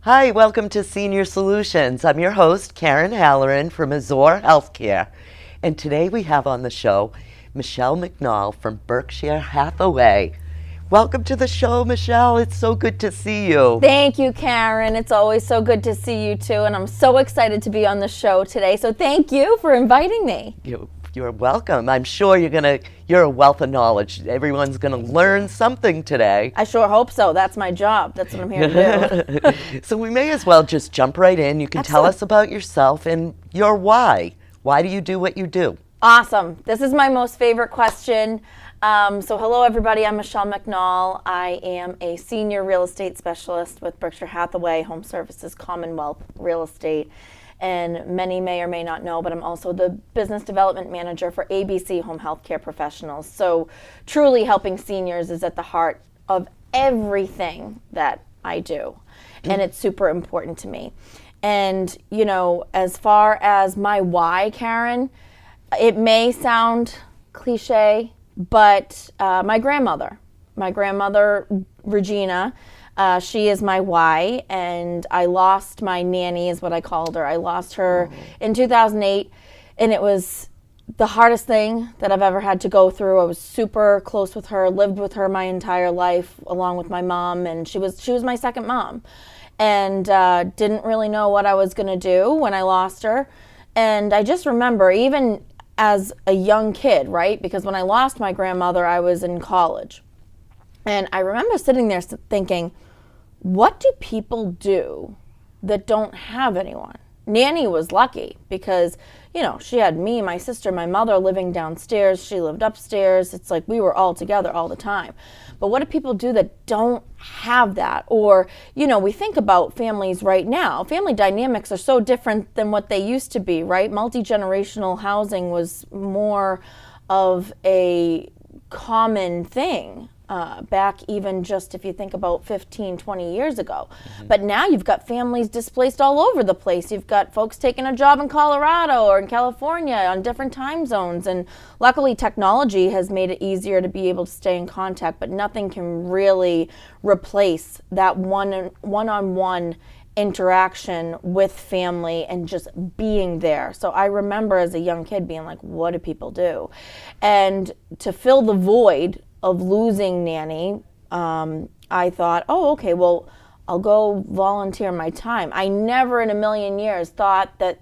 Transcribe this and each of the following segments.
Hi, welcome to Senior Solutions. I'm your host, Karen Halloran from Azure Healthcare. And today we have on the show Mischelle McNall from Berkshire Hathaway. Welcome to the show, Mischelle. It's so good to see you. Thank you, Karen. It's always so good to see you too, and I'm so excited to be on the show today. So thank you for inviting me. You're welcome. I'm sure you're a wealth of knowledge. Everyone's gonna learn something today. I sure hope so. That's my job. That's what I'm here to do. So we may as well just jump right in. You can tell us about yourself and your why. Why do you do what you do? Awesome. This is my most favorite question. So hello, everybody. I'm Mischelle McNall. I am a senior real estate specialist with Berkshire Hathaway, HomeServices, Commonwealth Real Estate. And many may or may not know, but I'm also the business development manager for ABC Home Healthcare Professionals. So truly helping seniors is at the heart of everything that I do. And it's super important to me. And, you know, as far as my why, Karen, it may sound cliche, but my grandmother, Regina, she is my why, and I lost my nanny, is what I called her. I lost her in 2008, and it was the hardest thing that I've ever had to go through. I was super close with her, lived with her my entire life, along with my mom, and she was my second mom, and didn't really know what I was going to do when I lost her. And I just remember, even as a young kid, right, because when I lost my grandmother, I was in college, and I remember sitting there thinking, what do people do that don't have anyone? Nanny was lucky because, you know, she had me, my sister, my mother living downstairs. She lived upstairs. It's like we were all together all the time. But what do people do that don't have that? Or, you know, we think about families right now. Family dynamics are so different than what they used to be, right? Multi-generational housing was more of a common thing. Back even just if you think about 15, 20 years ago. But now you've got families displaced all over the place. You've got folks taking a job in Colorado or in California on different time zones. And luckily technology has made it easier to be able to stay in contact, but nothing can really replace that one-on-one interaction with family and just being there. So I remember as a young kid being like, what do people do? And to fill the void of losing Nanny, I thought, oh, okay, well, I'll go volunteer my time. I never in a million years thought that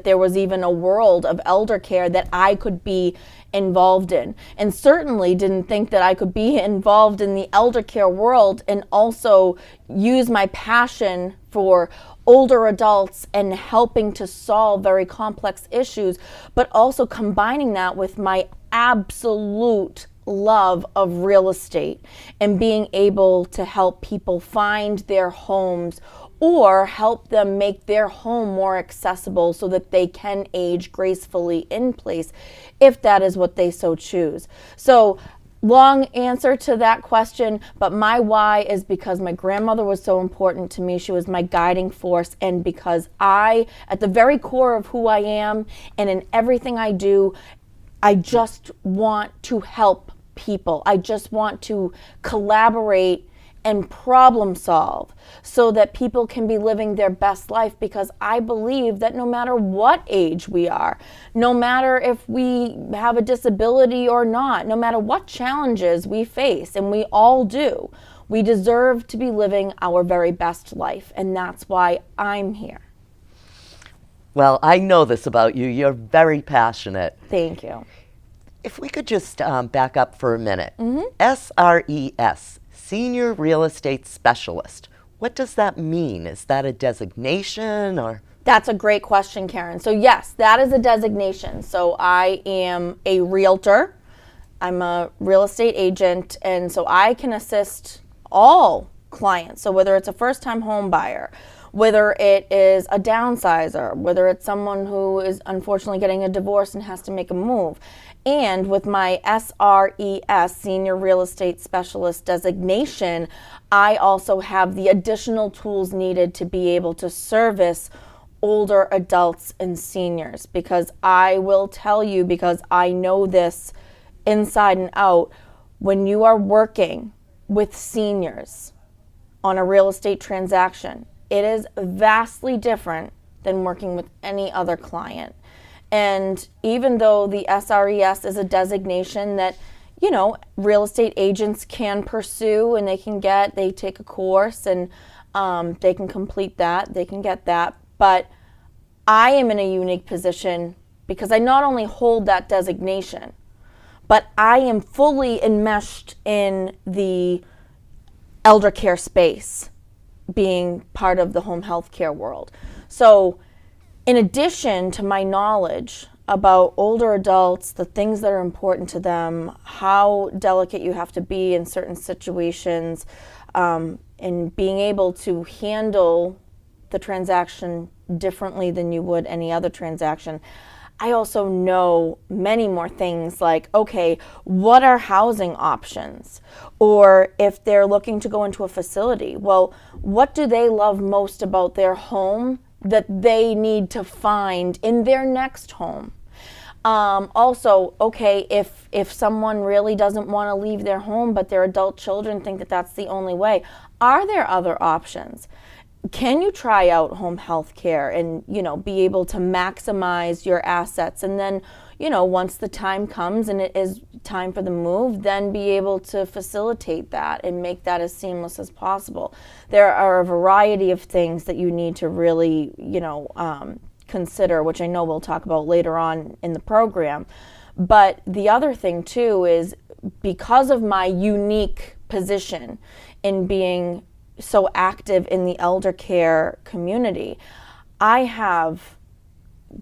there was even a world of elder care that I could be involved in, and certainly didn't think that I could be involved in the elder care world and also use my passion for older adults and helping to solve very complex issues, but also combining that with my absolute love of real estate and being able to help people find their homes or help them make their home more accessible so that they can age gracefully in place if that is what they so choose. So long answer to that question, but my why is because my grandmother was so important to me. She was my guiding force, and because I, at the very core of who I am and in everything I do, I just want to help people. I just want to collaborate and problem solve so that people can be living their best life, because I believe that no matter what age we are, no matter if we have a disability or not, no matter what challenges we face, and we all do, we deserve to be living our very best life, and that's why I'm here. Well, I know this about you. You're very passionate. Thank you. If we could just back up for a minute. SRES, Senior Real Estate Specialist. What does that mean? Is that a designation or? That's a great question, Karen. So yes, that is a designation. So I am a realtor. I'm a real estate agent, and so I can assist all clients. So whether it's a first-time home buyer, whether it is a downsizer, whether it's someone who is unfortunately getting a divorce and has to make a move. And with my SRES, Senior Real Estate Specialist designation, I also have the additional tools needed to be able to service older adults and seniors, because I will tell you, because I know this inside and out, when you are working with seniors on a real estate transaction, it is vastly different than working with any other client. And even though the SRES is a designation that, you know, real estate agents can pursue and they take a course and they can complete that, they can get that. But I am in a unique position because I not only hold that designation, but I am fully enmeshed in the elder care space, being part of the home health care world. So in addition to my knowledge about older adults, the things that are important to them, how delicate you have to be in certain situations, and being able to handle the transaction differently than you would any other transaction, I also know many more things like, okay, what are housing options? Or if they're looking to go into a facility, well, what do they love most about their home that they need to find in their next home? Also, okay, if someone really doesn't want to leave their home, but their adult children think that that's the only way, are there other options? Can you try out home health care and, you know, be able to maximize your assets? And then, you know, once the time comes and it is time for the move, then be able to facilitate that and make that as seamless as possible. There are a variety of things that you need to really, you know, consider, which I know we'll talk about later on in the program. But the other thing too is, because of my unique position in being so active in the elder care community, I have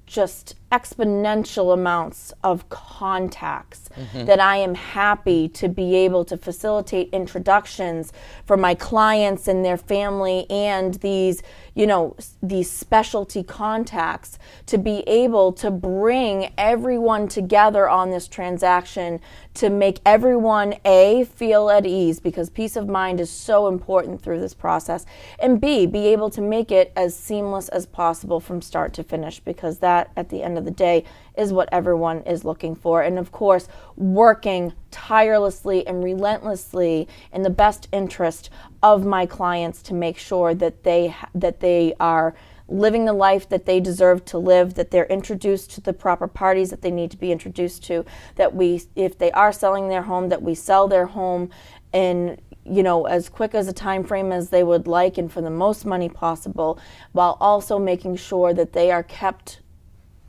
just exponential amounts of contacts that I am happy to be able to facilitate introductions for my clients and their family, and these, you know, these specialty contacts to be able to bring everyone together on this transaction to make everyone A, feel at ease, because peace of mind is so important through this process, and B, be able to make it as seamless as possible from start to finish, because that at the end of the day is what everyone is looking for. And of course, working tirelessly and relentlessly in the best interest of my clients to make sure that they are living the life that they deserve to live, that they're introduced to the proper parties that they need to be introduced to, that we, if they are selling their home, that we sell their home in, you know, as quick as a time frame as they would like and for the most money possible, while also making sure that they are kept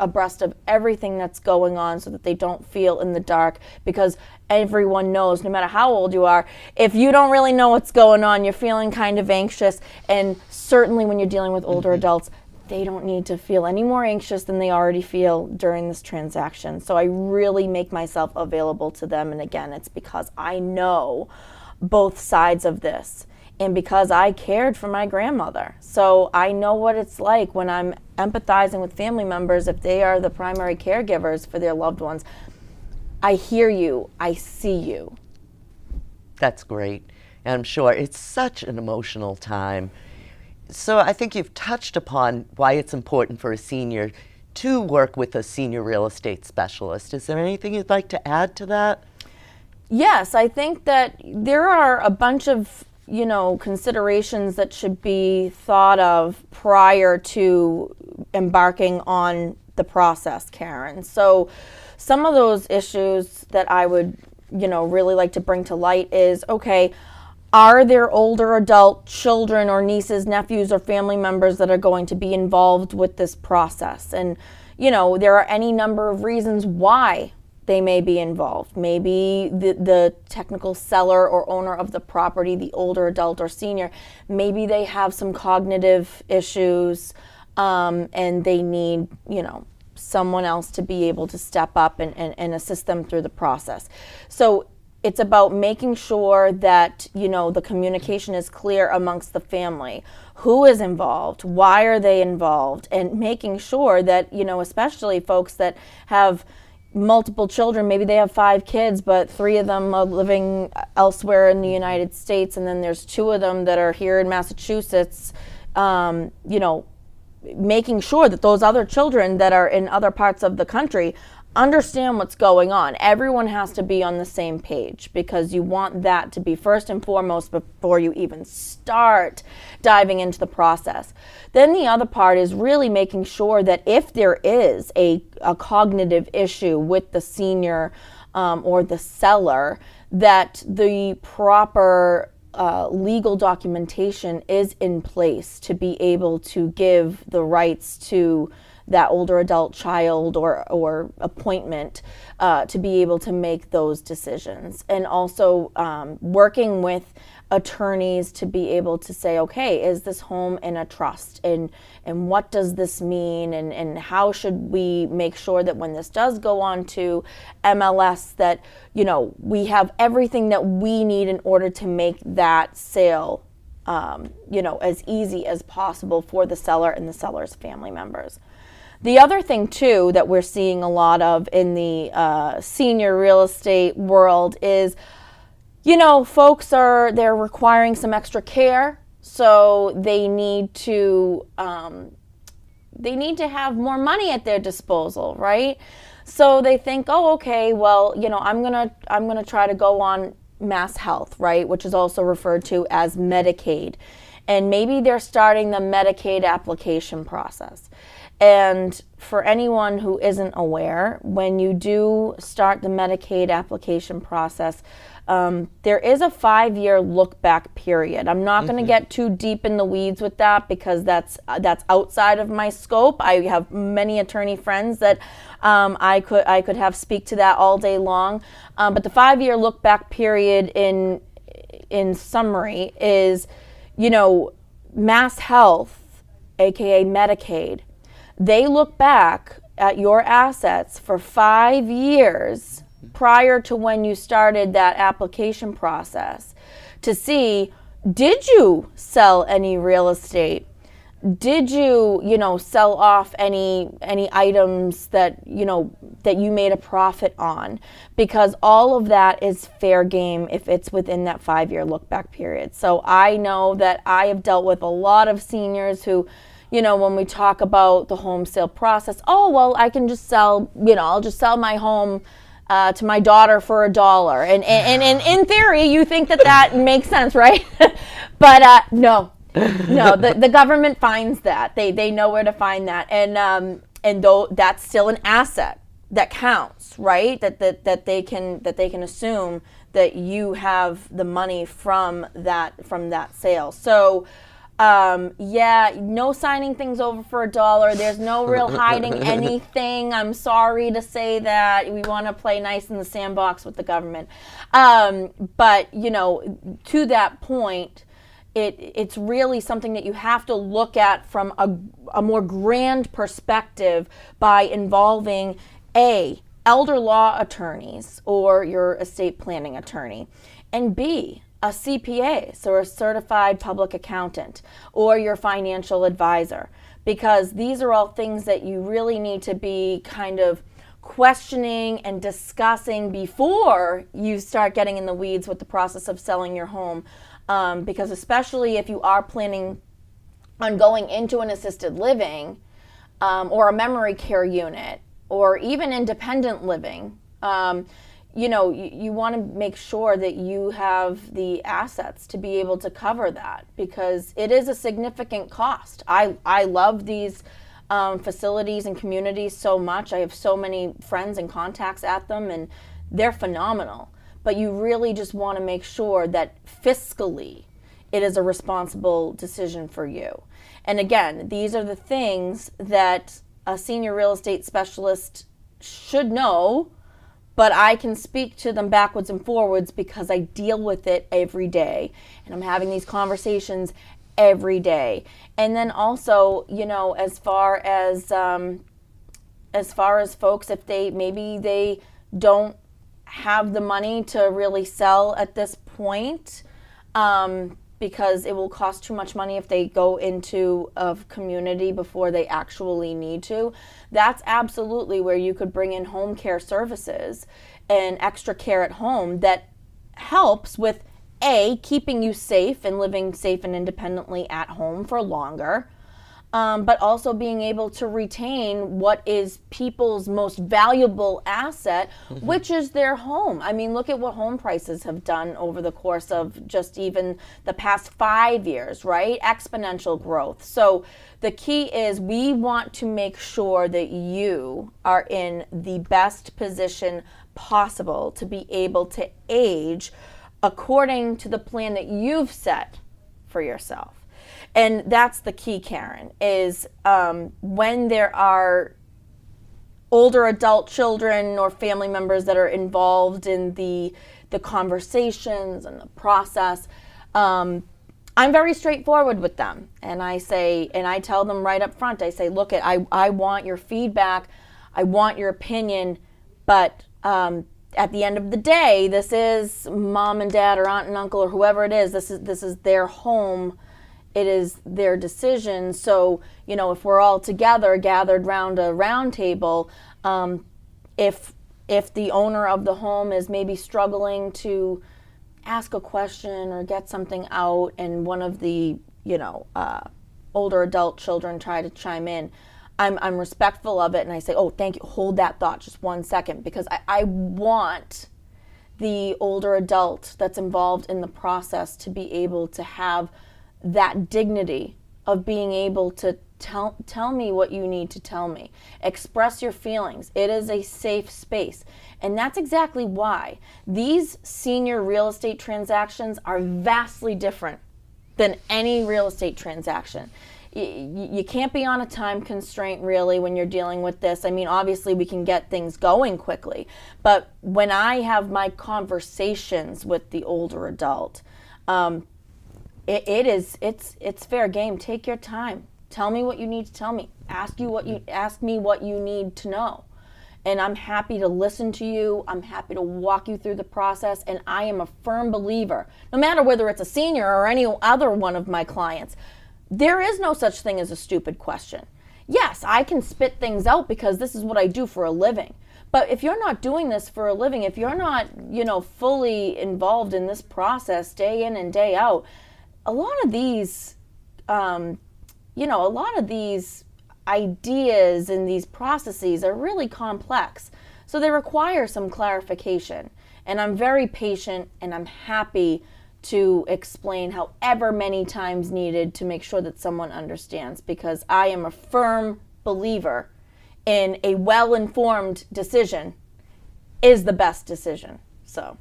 abreast of everything that's going on so that they don't feel in the dark, because everyone knows, no matter how old you are, if you don't really know what's going on, you're feeling kind of anxious. And certainly when you're dealing with older adults, they don't need to feel any more anxious than they already feel during this transaction. So I really make myself available to them. And again, it's because I know both sides of this, and because I cared for my grandmother. So I know what it's like when I'm empathizing with family members if they are the primary caregivers for their loved ones. I hear you, I see you. That's great. And I'm sure it's such an emotional time. So I think you've touched upon why it's important for a senior to work with a senior real estate specialist. Is there anything you'd like to add to that? Yes, I think that there are a bunch of, you know, considerations that should be thought of prior to embarking on the process, Karen. So some of those issues that I would, you know, really like to bring to light is, okay, are there older adult children or nieces, nephews, or family members that are going to be involved with this process? And, you know, there are any number of reasons why they may be involved. Maybe the technical seller or owner of the property, the older adult or senior, maybe they have some cognitive issues, and they need, you know, someone else to be able to step up and assist them through the process. So it's about making sure that, you know, the communication is clear amongst the family. Who is involved? Why are they involved? And making sure that, you know, especially folks that have multiple children, maybe they have 5 kids, but 3 of them are living elsewhere in the United States, and then there's 2 of them that are here in Massachusetts, you know, making sure that those other children that are in other parts of the country understand what's going on. Everyone has to be on the same page, because you want that to be first and foremost before you even start diving into the process. Then the other part is really making sure that if there is a cognitive issue with the senior or the seller, that the proper legal documentation is in place to be able to give the rights to that older adult child or appointment to be able to make those decisions. And also working with attorneys to be able to say, okay, is this home in a trust? And what does this mean? And how should we make sure that when this does go on to MLS, that, you know, we have everything that we need in order to make that sale, you know, as easy as possible for the seller and the seller's family members. The other thing, too, that we're seeing a lot of in the senior real estate world is, you know, they're requiring some extra care, so they need to have more money at their disposal, right? So they think, oh, okay, well, you know, I'm gonna try to go on Mass Health, right, which is also referred to as Medicaid, and maybe they're starting the Medicaid application process. And for anyone who isn't aware, when you do start the Medicaid application process, there is a 5-year look-back period. I'm not going to get too deep in the weeds with that, because that's outside of my scope. I have many attorney friends that I could have speak to that all day long. But the 5-year look-back period, in summary, is, you know, Mass Health, aka Medicaid. They look back at your assets for 5 years prior to when you started that application process to see, did you sell any real estate? Did you, you know, sell off any items that, you know, that you made a profit on? Because all of that is fair game if it's within that 5-year look back period. So I know that I have dealt with a lot of seniors who, you know, when we talk about the home sale process, oh, well, I can just sell, you know, I'll just sell my home to my daughter for $1. And in theory, you think that makes sense, right? But no, the government finds that. They know where to find that. And though that's still an asset that counts, right? That they can assume that you have the money from that sale. So no signing things over for $1. There's no real hiding anything. I'm sorry to say that. We want to play nice in the sandbox with the government. But, you know, to that point, it's really something that you have to look at from a more grand perspective by involving elder law attorneys or your estate planning attorney, and B, a CPA, so a certified public accountant, or your financial advisor, because these are all things that you really need to be kind of questioning and discussing before you start getting in the weeds with the process of selling your home, because especially if you are planning on going into an assisted living or a memory care unit or even independent living, you know, you want to make sure that you have the assets to be able to cover that, because it is a significant cost. I love these facilities and communities so much. I have so many friends and contacts at them, and they're phenomenal. But you really just want to make sure that fiscally it is a responsible decision for you. And again, these are the things that a senior real estate specialist should know, but I can speak to them backwards and forwards because I deal with it every day, and I'm having these conversations every day. And then also, you know, as far as folks, if they don't have the money to really sell at this point, because it will cost too much money if they go into a community before they actually need to. That's absolutely where you could bring in home care services and extra care at home that helps with keeping you safe and living safe and independently at home for longer, but also being able to retain what is people's most valuable asset, which is their home. I mean, look at what home prices have done over the course of just even the past 5 years, right? Exponential growth. So the key is we want to make sure that you are in the best position possible to be able to age according to the plan that you've set for yourself. And that's the key, Karen, is when there are older adult children or family members that are involved in the conversations and the process, I'm very straightforward with them. And I say, and I tell them right up front, I say, look, I want your feedback, I want your opinion, but at the end of the day, this is mom and dad or aunt and uncle or whoever it is. This is their home. It is their decision. So, if we're all together, gathered round a round table, if the owner of the home is maybe struggling to ask a question or get something out, and one of the, older adult children try to chime in, I'm respectful of it, and I say, oh, thank you, hold that thought just 1 second, because I want the older adult that's involved in the process to be able to have that dignity of being able to tell me what you need to tell me. Express your feelings. It is a safe space. And that's exactly why these senior real estate transactions are vastly different than any real estate transaction. You can't be on a time constraint really when you're dealing with this. I mean, obviously we can get things going quickly, but when I have my conversations with the older adult, it's fair game. Take your time. Tell me what you need to tell me. Ask me what you need to know. And I'm happy to listen to you. I'm happy to walk you through the process. And I am a firm believer, no matter whether it's a senior or any other one of my clients, there is no such thing as a stupid question. Yes, I can spit things out because this is what I do for a living. But if you're not doing this for a living, if you're not, fully involved in this process day in and day out, a lot of these, ideas and these processes are really complex. So they require some clarification. And I'm very patient, and I'm happy to explain however many times needed to make sure that someone understands, because I am a firm believer in a well-informed decision is the best decision. So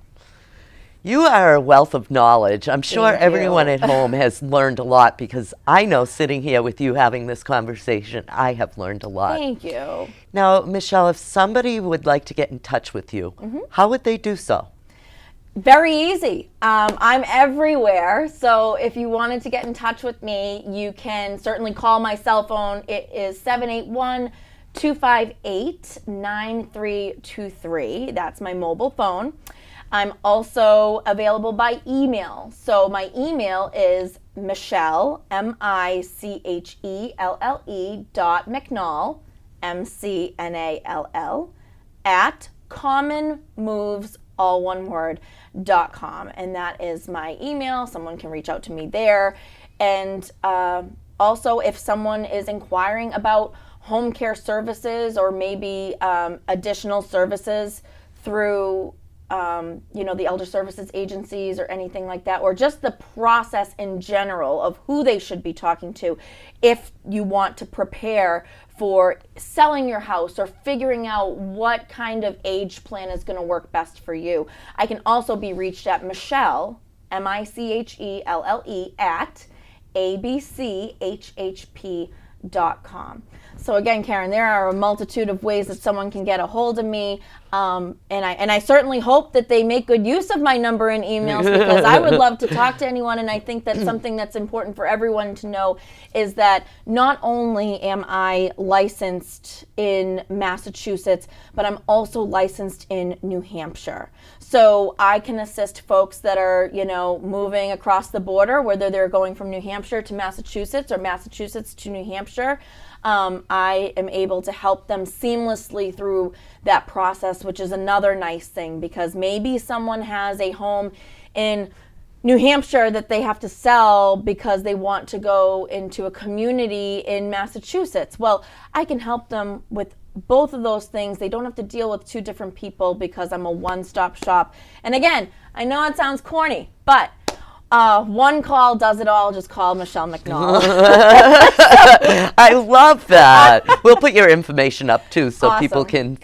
you are a wealth of knowledge. I'm sure Thank everyone you. at home has learned a lot, because I know sitting here with you having this conversation, I have learned a lot. Thank you. Now, Mischelle, if somebody would like to get in touch with you, how would they do so? Very easy. I'm everywhere. So if you wanted to get in touch with me, you can certainly call my cell phone. It is 781-258-9323. That's my mobile phone. I'm also available by email. So my email is Mischelle, MICHELLE .McNall, MCNALL, @commonmoves, all one word, .com. And that is my email. Someone can reach out to me there. And also, if someone is inquiring about home care services or maybe additional services through the elder services agencies or anything like that, or just the process in general of who they should be talking to if you want to prepare for selling your house or figuring out what kind of age plan is going to work best for you. I can also be reached at Mischelle, MICHELLE, @abchhp.com. So again, Karen, there are a multitude of ways that someone can get a hold of me, and I certainly hope that they make good use of my number and emails, because I would love to talk to anyone. And I think that something that's important for everyone to know is that not only am I licensed in Massachusetts, but I'm also licensed in New Hampshire. So I can assist folks that are, moving across the border, whether they're going from New Hampshire to Massachusetts or Massachusetts to New Hampshire. I am able to help them seamlessly through that process, which is another nice thing, because maybe someone has a home in New Hampshire that they have to sell because they want to go into a community in Massachusetts. Well, I can help them with both of those things. They don't have to deal with two different people because I'm a one-stop shop. And again, I know it sounds corny, but one call does it all. Just call Mischelle McNall. I love that. We'll put your information up too so Awesome. people can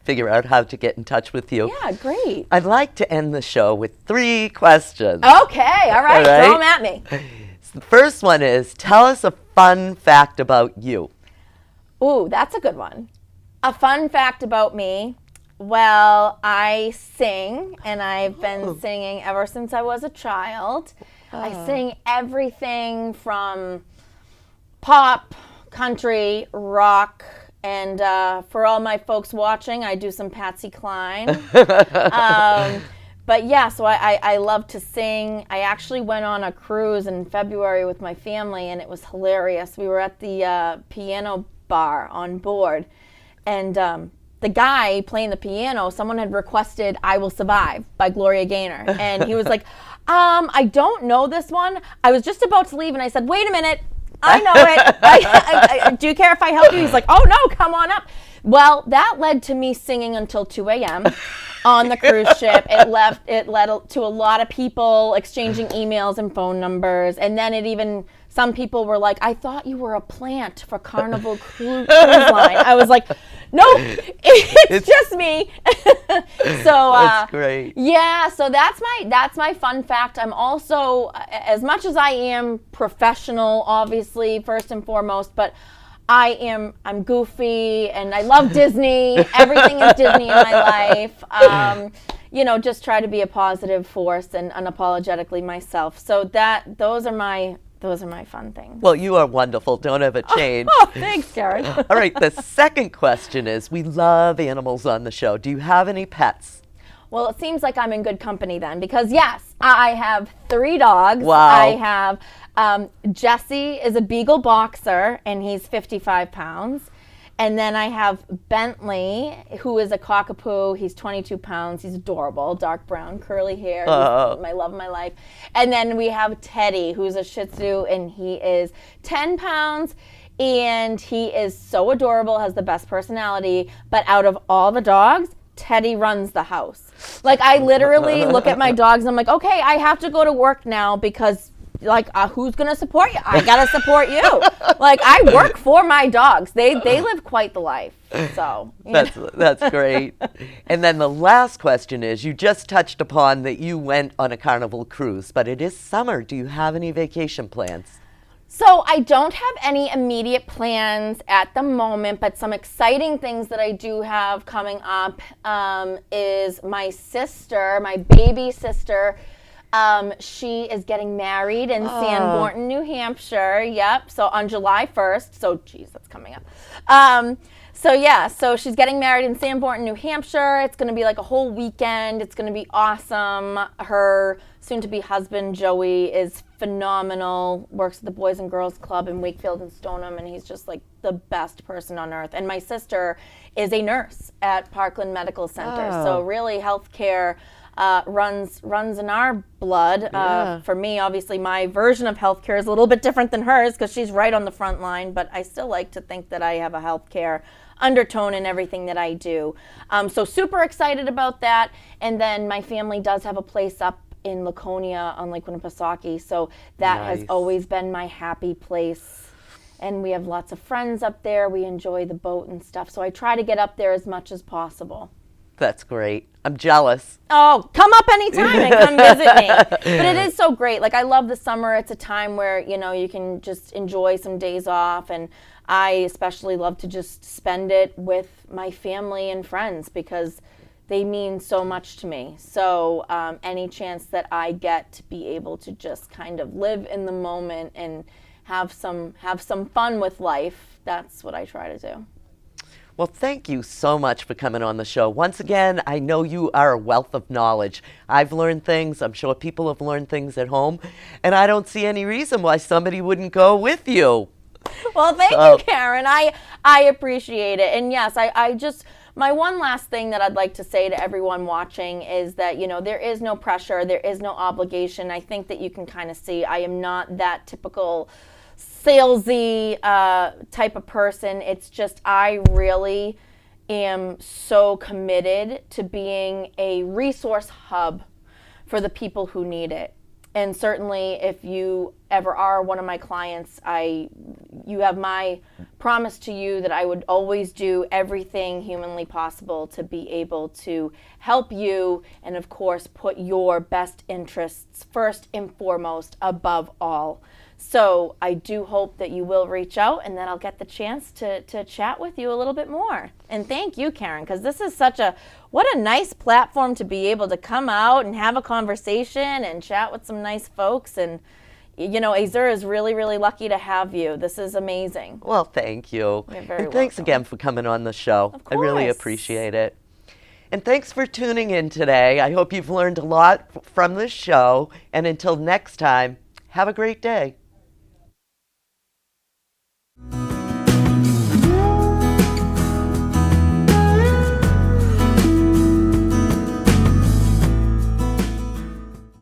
figure out how to get in touch with you. Yeah, great. I'd like to end the show with 3 questions. Okay, all right, throw them at me. So the first one is, tell us a fun fact about you. Ooh, that's a good one. A fun fact about me. Well, I sing, and I've been singing ever since I was a child. I sing everything from pop, country, rock, and for all my folks watching, I do some Patsy Cline. But yeah, so I love to sing. I actually went on a cruise in February with my family, and it was hilarious. We were at the piano bar on board, and the guy playing the piano, someone had requested I Will Survive by Gloria Gaynor. And he was like, I don't know this one. I was just about to leave, and I said, wait a minute. I know it. Do you care if I help you? He's like, oh, no, come on up. Well, that led to me singing until 2 a.m. on the cruise ship. It led to a lot of people exchanging emails and phone numbers. And then some people were like, I thought you were a plant for Carnival Cruise Line. I was like, no, it's just me. So that's great. Yeah, so that's my fun fact. I'm also, as much as I am professional, obviously, first and foremost, but I'm goofy and I love Disney. Everything is Disney in my life. Just try to be a positive force and unapologetically myself. So those are my fun things. Well, you are wonderful. Don't ever change. Oh, thanks, Karen. All right, the second question is, we love animals on the show. Do you have any pets? Well, it seems like I'm in good company then, because yes, I have 3 dogs. Wow. I have Jesse is a Beagle boxer, and he's 55 pounds. And then I have Bentley, who is a cockapoo. He's 22 pounds. He's adorable, dark brown, curly hair. He's my love of my life. And then we have Teddy, who's a Shih Tzu, and he is 10 pounds. And he is so adorable, has the best personality. But out of all the dogs, Teddy runs the house. Like, I literally look at my dogs and I'm like, okay, I have to go to work now because, who's going to support you? I got to support you. Like, I work for my dogs. They live quite the life. So that's great. And then the last question is, you just touched upon that you went on a Carnival cruise, but it is summer. Do you have any vacation plans? So I don't have any immediate plans at the moment, but some exciting things that I do have coming up is my sister, my baby sister. She is getting married in Sanborn, New Hampshire. Yep. So on July 1st. So, geez, that's coming up. So she's getting married in Sanborn, New Hampshire. It's going to be like a whole weekend. It's going to be awesome. Her soon-to-be husband, Joey, is phenomenal, works at the Boys and Girls Club in Wakefield and Stoneham, and he's just like the best person on earth. And my sister is a nurse at Parkland Medical Center. So really healthcare runs in our blood. For me, obviously, my version of healthcare is a little bit different than hers because she's right on the front line, but I still like to think that I have a healthcare undertone in everything that I do. So super excited about that. And then my family does have a place up in Laconia on Lake Winnipesaukee, so that has always been my happy place. And we have lots of friends up there. We enjoy the boat and stuff, so I try to get up there as much as possible. That's great. I'm jealous. Oh, come up anytime and come visit me. But it is so great. Like, I love the summer. It's a time where, you can just enjoy some days off, and I especially love to just spend it with my family and friends because they mean so much to me. So any chance that I get to be able to just kind of live in the moment and have some fun with life, that's what I try to do. Well, thank you so much for coming on the show. Once again, I know you are a wealth of knowledge. I've learned things. I'm sure people have learned things at home. And I don't see any reason why somebody wouldn't go with you. Well, thank you, Karen. I appreciate it. And yes, I just My one last thing that I'd like to say to everyone watching is that, there is no pressure, there is no obligation. I think that you can kind of see I am not that typical salesy type of person. It's just I really am so committed to being a resource hub for the people who need it. And certainly if you ever are one of my clients, you have my promise to you that I would always do everything humanly possible to be able to help you and, of course, put your best interests first and foremost above all. So I do hope that you will reach out and that I'll get the chance to chat with you a little bit more. And thank you, Karen, because this is what a nice platform to be able to come out and have a conversation and chat with some nice folks. And, Azur is really, really lucky to have you. This is amazing. Well, thank you. You're very and thanks welcome. again for coming on the show. Of I really course. appreciate it. And thanks for tuning in today. I hope you've learned a lot from this show. And until next time, have a great day.